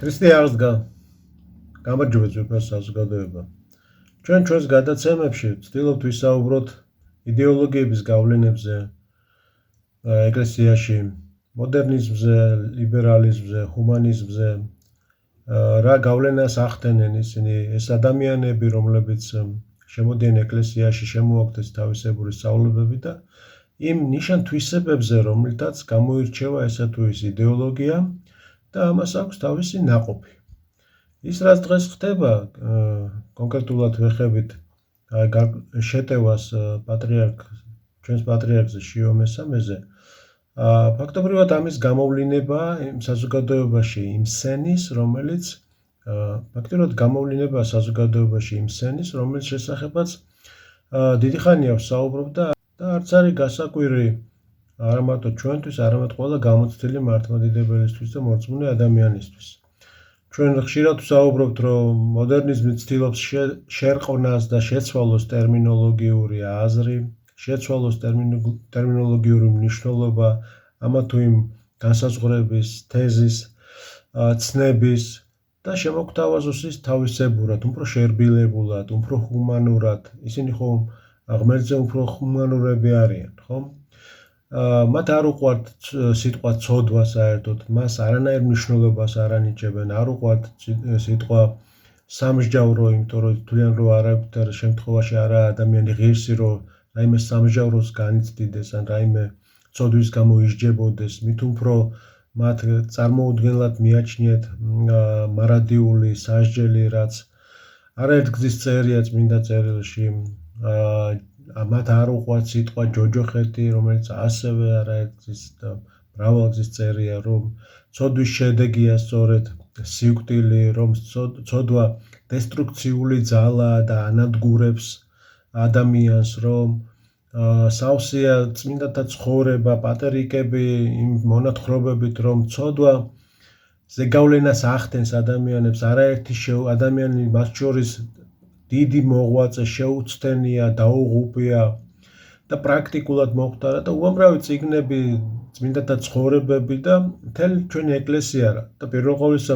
ქრისტიანს გამარჯობა ძვირფას საზოგადოება. ჩვენს გადაცემებში ვცდილობთ ვისაუბროთ იდეოლოგიების გავლენებზე ეკლესიაში, მოდერნიზმზე, ლიბერალიზმზე, ჰუმანიზმზე, რა გავლენას ახდენენ ისინი ეს ადამიანები, რომლებიც შემოდიან ეკლესიაში, შემოაქვთ თავისებური სწავლებები და იმ ნიშან თვისებებზე, რომლითაც გამოირჩევა ესა თუ ის იდეოლოგია და ამას აქვს თავისი ნაყოფი. ის რაც დღეს ხდება, კონკრეტულად ვეხებით შეტევას ჩვენს პატრიარქზე შიო მესამეზე, ფაქტობრივად ამის გამოვლინება იმ საზოგადოებაში იმ სენის, რომელიც რომელიც შესახებაც დიდი ხანია ვსაუბრობდა და არც არის გასაკვირი არა მარტო ჩვენთვის, არამედ ყველა გამოცდილი მართლმადიდებელისთვის და მორწმუნე ადამიანისთვის. ჩვენ ხშირად ვსაუბრობთ, რომ მოდერნიზმი ცდილობს შერყვნას და შეცვალოს ტერმინოლოგიური აზრი, შეცვალოს ტერმინოლოგიური მნიშვნელობა ამა თუ იმ განსაზღვრების, თეზის, ცნების და შემოგთავაზოს ის თავისებურად, უფრო შერბილებულად, უფრო ჰუმანურად. ისინი ხომ ღმერთზე უფრო ჰუმანურები არიან, ხო? მათ არ უყვართ სიტყვა ცოდვა საერთოდ, მას არანაირ მნიშვნელობას არ ანიჭებენ, არ უყვართ სიტყვა სამსჯავრო, იმიტომ რომ თვლიან, რომ არაფერ შემთხვევაში არა ადამიანი ღირსი, რომ რაიმე სამსჯავროს განიცდიდეს ან რაიმე ცოდვის გამო ისჯებოდეს, მით უფრო მათ წარმოუდგენლად მიაჩნიათ მარადიული, სასჯელი, რაც არაერთგზის წერია წმინდა წერილში, მათ არ უყვართ სიტყვა ჯოჯოხეთი, რომელიც ასევე არაერთგზის და მრავალგზის წერია, რომ ცოდვის შედეგია სწორედ სიკვდილი, რომ ცოდვა დესტრუქციული ძალაა და ანადგურებს ადამიანს, რომ სავსეა წმინდათა ცხოვრება, პატერიკები იმ მონათხრობებით, რომ ცოდვა ზეგავლენას ახდენს ადამიანებს, არაერთი ადამიანი მათ შორის დიდი მოღვაწე, შეუცდენია, დაუღუპია და პრაქტიკულად მოხდარა და უამრავი წიგნები, წმინდათა ცხოვრებები და მთელი ჩვენი ეკლესია და პირველ ყოვლისა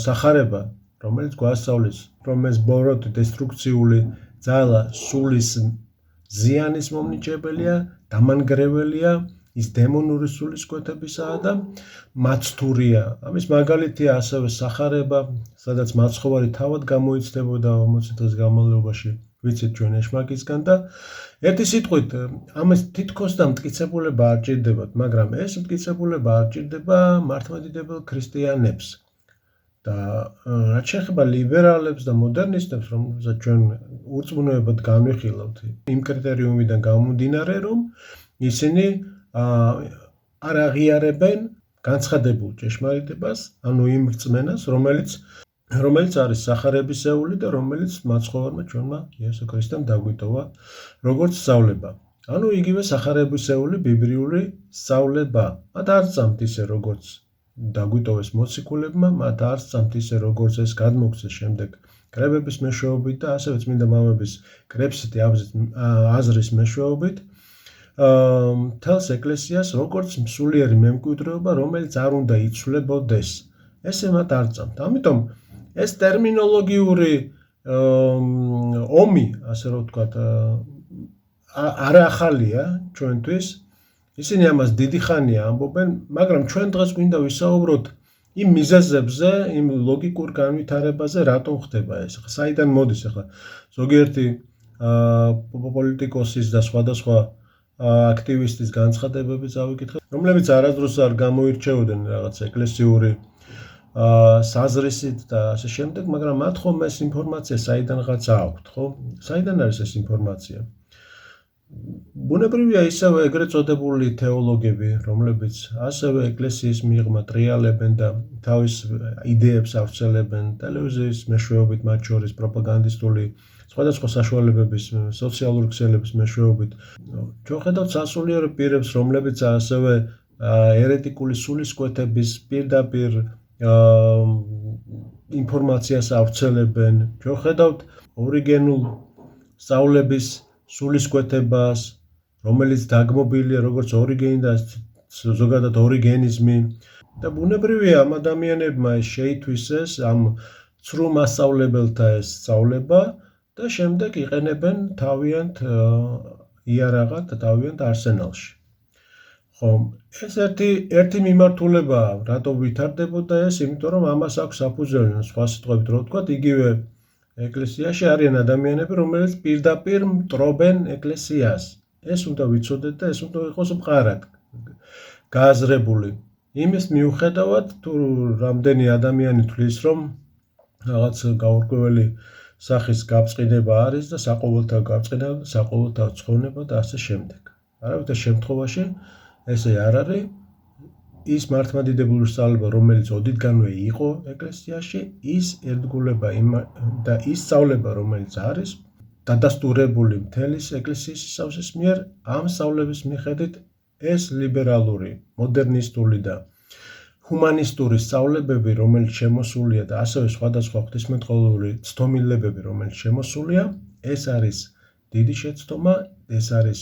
სახარება, რომელიც გვასწავლის, რომ ეს ბოროტი, დესტრუქციული ძალა სულის ზიანის მომნიჭებელია, დამანგრეველია, ის დემონური სულისკვეთებისაა და მაცთურია. ამის მაგალითია ასევე სახარება, სადაც მაცხოვარი თავად გამოიცდებოდა 40 დღის განმავლობაში, ვიცით ჩვენ ეშმაკისგან და ერთი სიტყვით, ამას თითქოს და მტკიცებულება არ ჭირდებათ, მაგრამ ეს მტკიცებულება არ ჭირდება მართლმადიდებელ ქრისტიანებს. და რაც შეეხება ლიბერალებს და მოდერნისტებს, რომელსაც ჩვენ ურწმუნოებად განვიხილავთ, იმ კრიტერიუმიდან გამომდინარე, რომ ისინი არ აღიარებენ განცხადებულ ჭეშმარიტებას, ანუ იმ რწმენას, რომელიც არის სახარებისეული და რომელიც მაცხოვარმა ჩვენმა იესო ქრისტემ დაგვიტოვა როგორც სწავლება. ანუ იგივე სახარებისეული ბიბლიური სწავლება. მათ არ სწამთ ისე როგორც დაგვიტოვეს მოციქულებმა, მათ არ სწამთ ისე როგორც ეს გადმოგვცეს შემდეგ კრებების მეშვეობით და ასევე წმინდა მამების კრებსითი აზრის მეშვეობით. მთელს ეკლესიას როგორც მსულიერი მემკვიდრეობა, რომელიც არ უნდა იცვლებოდეს. ესე მათ არ სწამთ. ამიტომ ეს ტერმინოლოგიური ომი, ასე რომ ვთქვათ, არ ახალია ჩვენთვის. ისინი ამას დიდი ხანია ამბობენ, მაგრამ ჩვენ დღეს გვინდა ვისაუბროთ იმ მიზეზებზე, იმ ლოგიკურ განვითარებაზე, რატომ ხდება ეს. საიდან მოდის ახლა ზოგიერთი პოლიტიკოსის და სხვადასხვა აქტივისტის განცხადებები წავიკითხეთ, რომლებიც არასდროს არ გამოირჩეოდნენ რაღაც ეკლესიური საზრისით და ასე შემდეგ, მაგრამ მათ ხომ ეს ინფორმაცია საიდანღაც აქვთ, ხო? საიდან არის ეს ინფორმაცია? ბუნებრივია ისევე ეგრეთ წოდებული თეოლოგები, რომლებიც ასევე ეკლესიის მიღმა ტრიალებენ და თავის იდეებს ავრცელებენ ტელევიზიის მეშვეობით, მათ შორის პროპაგანდისტული სხვადასხვა საშუალებების, სოციალური ქსელების მეშვეობით. ჩვენ ხედავთ სასულიერო პირებს, რომლებიც ასევე ერეტიკული სულისკვეთების პირდაპირ ინფორმაციას ავრცელებენ. ჩვენ ხედავთ ორიგენულ სწავლების სულისკვეთებას, რომელიც დაგმობილია როგორც ორიგენი და ზოგადად ორიგენიზმი, და ბუნებრივია ამ ადამიანებმა შეითვისეს ამ ცრუ მასწავლებელთა ეს სწავლება და შემდეგ იყენებენ თავიანთ იარაღად და თავიანთ არსენალში. ხომ, ეს ერთი მიმართულებაა, რატო ვითარდებოდა ეს, იმიტომ რომ ამას აქვს საფუძველი, სხვა სიტყვებით რო ვთქვათ, იგივე ეკლესიაში არიან ადამიანები, რომელიც პირდაპირ მტრობენ ეკლესიას. ეს უნდა ვიცოდეთ და ეს უნდა იყოს მყარად გააზრებული. იმის მიუხედავად, თუ რამდენი ადამიანი თვლის, რომ რაღაც გაურკვეველი სახის გაბწყინება არის და საყოველთაო გაბწყინება, საყოველთაო ცხონება და ასე შემდეგ. არავითარ შემთხვევაში ესე არ არის. ის მართლმადიდებლური სწავლება, რომელიც ოდითგანვე იყო ეკლესიაში, ის ერთგულება და ის სწავლება, რომელიც არის დადასტურებული მთელი ეკლესიის სისავსის მიერ, ამ სწავლების მიხედვით ეს ლიბერალური, მოდერნისტული და ჰუმანისტური სწავლებები, რომელიც შემოსულია და ასევე სხვადასხვა ღვთისმეტყველური ცდომილებები, რომელიც შემოსულია, ეს არის დიდი შეცდომა, ეს არის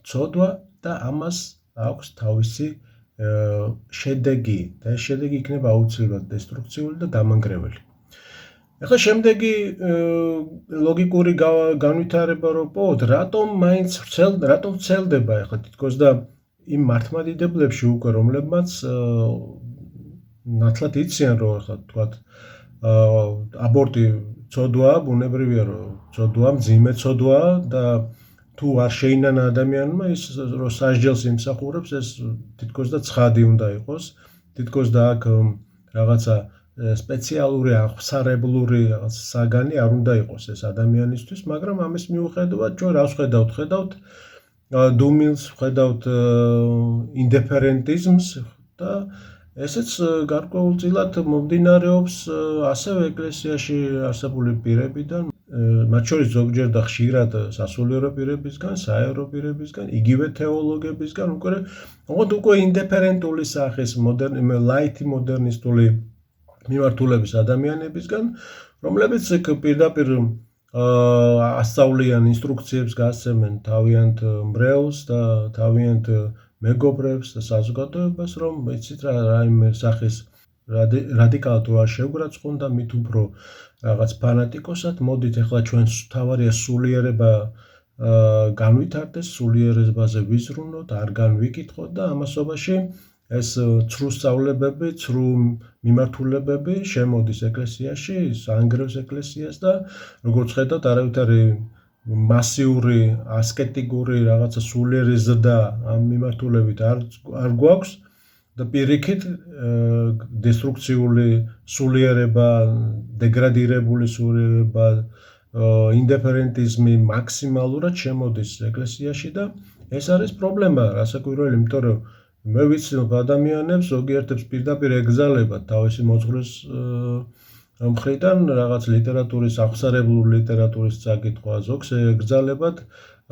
ცოდვა და ამას აქვს თავისი შედეგი და ეს შედეგი იქნება აუცილებლად დესტრუქციული და დამანგრეველი. ახლა შემდეგი ლოგიკური განვითარება რო პოვოთ, რატომ ვრცელდება ახლა თითქოს და იმ მართლმადიდებლებში უკვე რომლებმაც ნათლად იციან რომ ახლა თქვათ აბორტი ცოდვაა, ბუნებრივია რომ ცოდვაა, მძიმე ცოდვაა და თუ არ შეინანა ადამიანმა ის რომ სასჯელს იმსახურებს, ეს თითქოს და ცხადი უნდა იყოს, თითქოს და აქ რაღაცა სპეციალური აღსარებლური რაღაც საგანი არ უნდა იყოს ეს ადამიანისთვის, მაგრამ ამის მიუხედავად ჩვენ რას ხედავთ დუმილს, ხედავთ ინდიფერენტიზმს და ესეც გარკვეულწილად მომდინარეობს ასევე ეკლესიაში არსებული პირებიდან, მათ შორის ზოგჯერ და ხშირად სასულიერო პირებისგან, საერო პირებისგან, იგივე თეოლოგებისგან, უკვე ინდიფერენტული სახის ლაითი მოდერნისტული მიმართულების ადამიანებისგან, რომლებიც პირდაპირ ასწავლიან ინსტრუქციებს გასცემენ თავიანთ მრევლს და თავიანთ მეგობრებს და საზოგადოებას, რომ იცით რაიმე სახის რადიკალად რო არ შევგრაცხონ და მით უფრო რაღაც ფანატიკოსად, მოდით ახლა ჩვენ თავარია სულიერება განვითარდეს, სულიერებაზე ვიზრუნოთ, არ განვიკითხოთ და ამასობაში ეს ცრუ სწავლებები, ცრუ მიმართულებები შემოდის ეკლესიაში, ანგრევს ეკლესიას და როგორც ხედავთ, არავითარი მასიური, ასკეტიკური რაღაცა სულიერი ზრდა ამ მიმართულებით არ გვაქვს და პირიქით დესტრუქციული სულიერება, დეგრადირებული სულიერება, ინდიფერენტიზმი მაქსიმალურად შემოდის ეკლესიაში და ეს არის პრობლემა, რასაკვირველი, იმიტომ რომ მე ვიცნობ ადამიანებს, ზოგიერთებს პირდაპირ ეგზალებათ თავისი მოძღვრის მხრიდან რაღაც ლიტერატურის, აღსარებლური ლიტერატურის წაკითხვა, ზოგს ეგზალებათ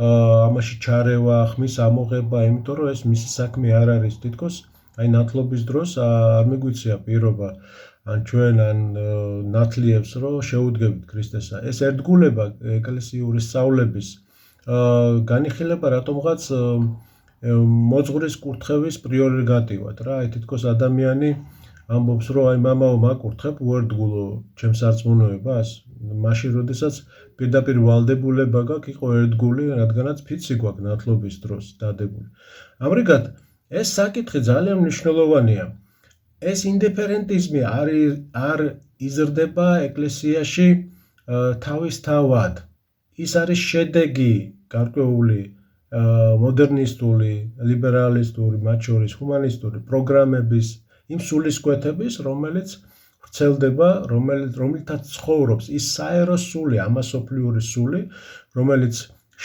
ამაში ჩარევა, ხმის ამოღება, იმიტომ რომ ეს მისი საქმე არ არის თითქოს, აი ნათლობის დროს არ მიგვიცია პირობა ან ჩვენ ან ნათლიებს რომ შეუდგებით ქრისტესა. ეს ერთგულება ეკლესიური სწავლების განიხილება რატომღაც მოძღვრის კურთხევის პრიორეგატივად რა, აი თითქოს ადამიანი ამბობს რომ აი მამაო მაკურთხებ უერთგულო ჩემს სარწმუნოებას, მაშინ როდესაც პირდაპირ ვალდებულება გაქვს იყო ერთგული, რადგანაც ფიცი გვაქვს ნათლობის დროს დადებული. ამრიგად ეს საკითხი ძალიან მნიშვნელოვანია. ეს ინდიფერენტიზმი არ იზრდება ეკლესიაში თავისთავად. ის არის შედეგი გარკვეული მოდერნისტული, ლიბერალისტური, მათ შორის ჰუმანისტური პროგრამების, იმ სულისკვეთების, რომელიც ვრცელდება, რომელთაც ცხოვრობს ის საერო სული, ამასოფლიური სული, რომელიც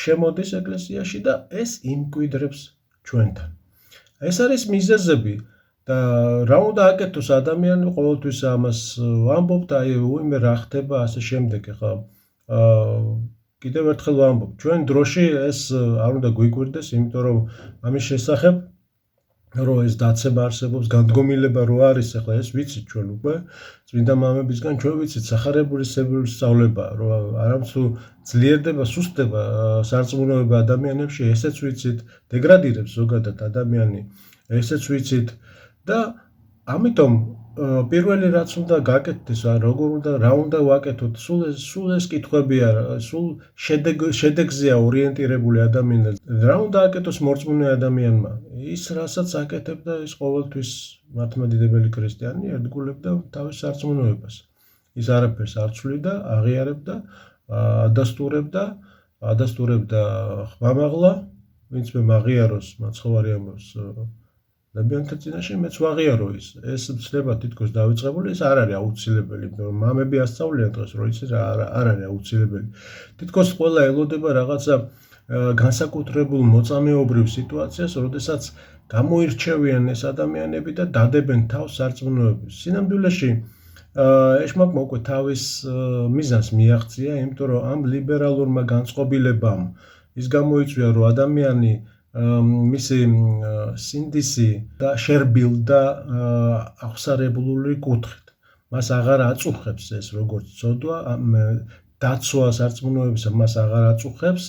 შემოდის ეკლესიაში და ეს იმკვიდრებს ჩვენთან. ეს არის მიზეზები და რა უნდა აკეთოს ადამიანი ყოველთვის ამას ვამბობთ, აი უიმე რა ხდება ასე შემდეგ. ახლა კიდევ ერთხელ ვამბობ, ჩვენ დროში ეს არ უნდა გვიკვირდეს, იმიტომ რომ ამის შესახებ რომ ეს დაცემა არსებობს, განდგომილება რო არის, ახლა ეს ვიცით ჩვენ უკვე წმინდა მამებისგან, ჩვენ ვიცით სახარებულისებური სწავლება, რომ არამცუ ძლიერდება, სუსტდება სარწმუნოება ადამიანებში, ესეც ვიცით, დეგრადირებს ზოგადად ადამიანი, ესეც ვიცით და ამიტომ პირველი რაც უნდა გაკეთდეს, რა უნდა ვაკეთოთ, სულ ეს კითხვები არა, სულ შედეგზეა ორიენტირებული ადამიანს. რა უნდა აკეთოს მორწმუნე ადამიანმა? ის რასაც აკეთებდა ის ყოველთვის მართლმადიდებელი ქრისტიანი ერთგულებდა თავის სარწმუნოებას. ის არაფერს არ ცვლიდა, აღიარებდა, ადასტურებდა ხმამაღლა, ვინც მე მაღიაროს, მაცხოვარი ამბობს ნებიანთა წინაშე მეც ვაღიარო ის. ეს ცნება თითქოს დავიწყებული, ეს არ არის აუცილებელი, იმიტომ რომ მამები ასწავლიან დღეს, რომ ის არ არის აუცილებელი. თითქოს ყველა ელოდება რაღაცა განსაკუთრებულ მოწამეობრივ სიტუაციას, როდესაც გამოირჩევიან ეს ადამიანები და დადებენ თავს სარწმუნოების. სინამდვილეში ეშმაკმა უკვე თავის მიზანს მიაღწია, იმიტომ რომ ამ ლიბერალურმა განწყობილებამ ის გამოიწვია, რომ ადამიანი მისი სინდისი და შერბილდა აღსარებლული კუთხით. მას აღარ აწუხებს ეს როგორც ცოდვა, დაცვა სარწმუნოებისა მას აღარ აწუხებს,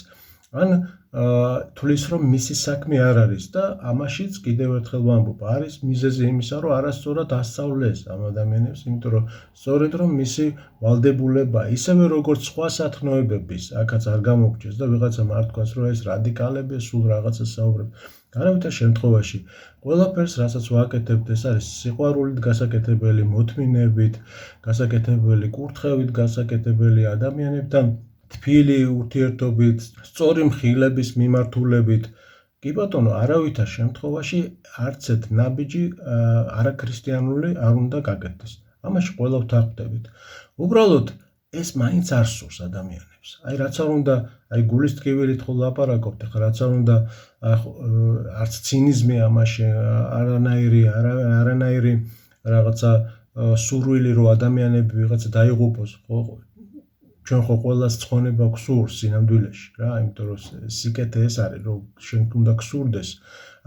ან თulis რომ მისი საქმე არ არის და ამაშიც კიდევ ერთხელ ვამბობ, არის მიზეზი იმისა, რომ არასწორად ასწავლეს ამ ადამიანებს, იმიტომ რომ სწორედ რომ მისი ვალდებულება, ისევე როგორც სხვა სათქმეებების, აქაც არ გამოგჩეს და ვიღაცამ არ თქვას, რომ ეს რადიკალები სულ რაღაცას საუბრობენ. არავითარ შემთხვევაში, ყველაფერს, რასაც ვაკეთებთ, ეს არის სიყვარულით გასაკეთებელი, მოთმინებით გასაკეთებელი, კურთხევით გასაკეთებელი ადამიანებთან თბილი ურთიერთობით, სწორი მხილების მიმართულებით. კი ბატონო, არავითარ შემთხვევაში არც ერთ ნაბიჯი არაქრისტიანული არ უნდა გაკეთდეს. ამაში ყველა ვთანხმდებით. უბრალოდ ეს მაინც არ სურს ადამიანებს. რაც არ უნდა, გულის ტკივილით ხო ლაპარაკობთ, ახლა რაც არ უნდა, არც ცინიზმი ამაში, არანაირი რაღაცა სურვილი, რომ ადამიანები ვიღაცა დაიღუპოს, ხო? ჩვენ ხო ყველას ცხონება გსურს სინამდვილეში რა, იმიტომ რომ სიკეთე ეს არის, რომ შენ უნდა გსურდეს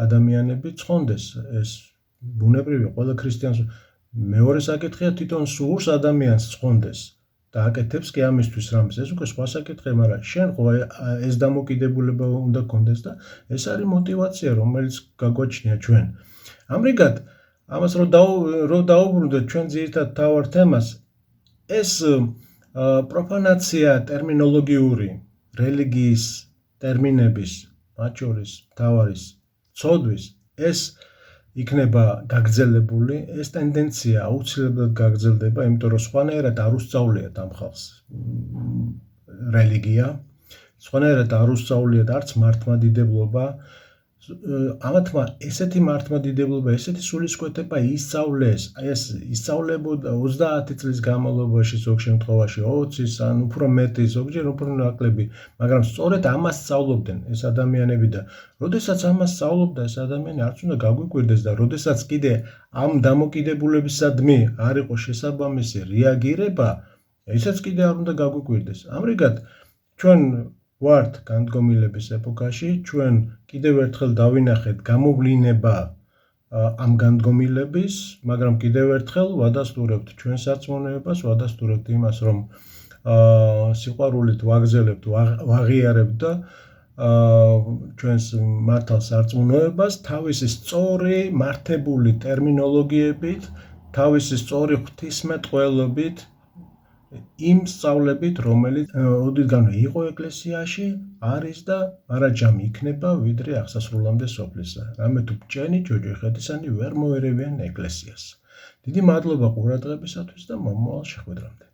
ადამიანები ცხონდეს, ეს ბუნებრივია, ყველა ქრისტიანს. მეორე საკითხია, თვითონ სურს ადამიანს ცხონდეს და აკეთებს კი ამისთვის რამეს, ეს უკვე სხვა საკითხია, მაგრამ შენ ხო ეს დამოკიდებულება უნდა გქონდეს და ეს არის мотиваცია, რომელიც გაგვაჩნია ჩვენ. ამრიგად, ამას რომ დაუბრუნდეთ ჩვენ ძირითად თავარ თემას, ეს პროფანაცია ტერმინოლოგიური, რელიგიის ტერმინების, მათ შორის მთავარის ცოდვის, ეს იქნება გაგრძელებული, ეს ტენდენცია აუცილებლად გაგრძელდება, იმიტომ რომ სხვანაირად არ უსწავლიათ ამ ხალხს რელიგია, სხვანაირად არ უსწავლიათ არც მართლმადიდებლობა. ამათმა ესეთი მართლმადიდებლობა, ესეთი სულისკვეთება ისწავლეს, ეს ისწავლებოდა 30 წლის განმავლობაში, ზოგ შემთხვევაში 20-ის, ან უფრო მეტი, ზოგჯერ უფრო ნაკლები, მაგრამ სწორედ ამას სწავლობდნენ ეს ადამიანები და როდესაც ამას სწავლობდა ეს ადამიანი არც უნდა გაგვიკვირდეს და როდესაც კიდე ამ დამოკიდებულებისადმი არ იყო შესაბამისი რეაგირება, ისაც კიდე არ უნდა გაგვიკვირდეს. ამრიგად, ჩვენ ვართ განდგომილების ეპოქაში, ჩვენ კიდევ ერთხელ დავინახეთ გამოვლინება ამ განდგომილების, მაგრამ კიდევ ერთხელ ვადასტურებთ ჩვენ სარწმუნოებას, ვადასტურებთ იმას, რომ სიყვარულით ვაგრძელებთ, ვაღიარებთ და ჩვენს მართალ სარწმუნოებას თავისი სწორი მართებული ტერმინოლოგიებით, თავისი სწორი ღვთისმეტყველებით, იმ სწავლებით, რომელიც ოდითგანვე იყო ეკლესიაში, არის და მარაჯამი იქნება, ვიდრე აღსასრულამდე სოფლისა. რამე თუ ბჭენი, ჯოჯოხეთისანი ვერ მოერევიან ეკლესიას. დიდი მადლობა ყურადღებისათვის და მომავალ შეხვედრამდე.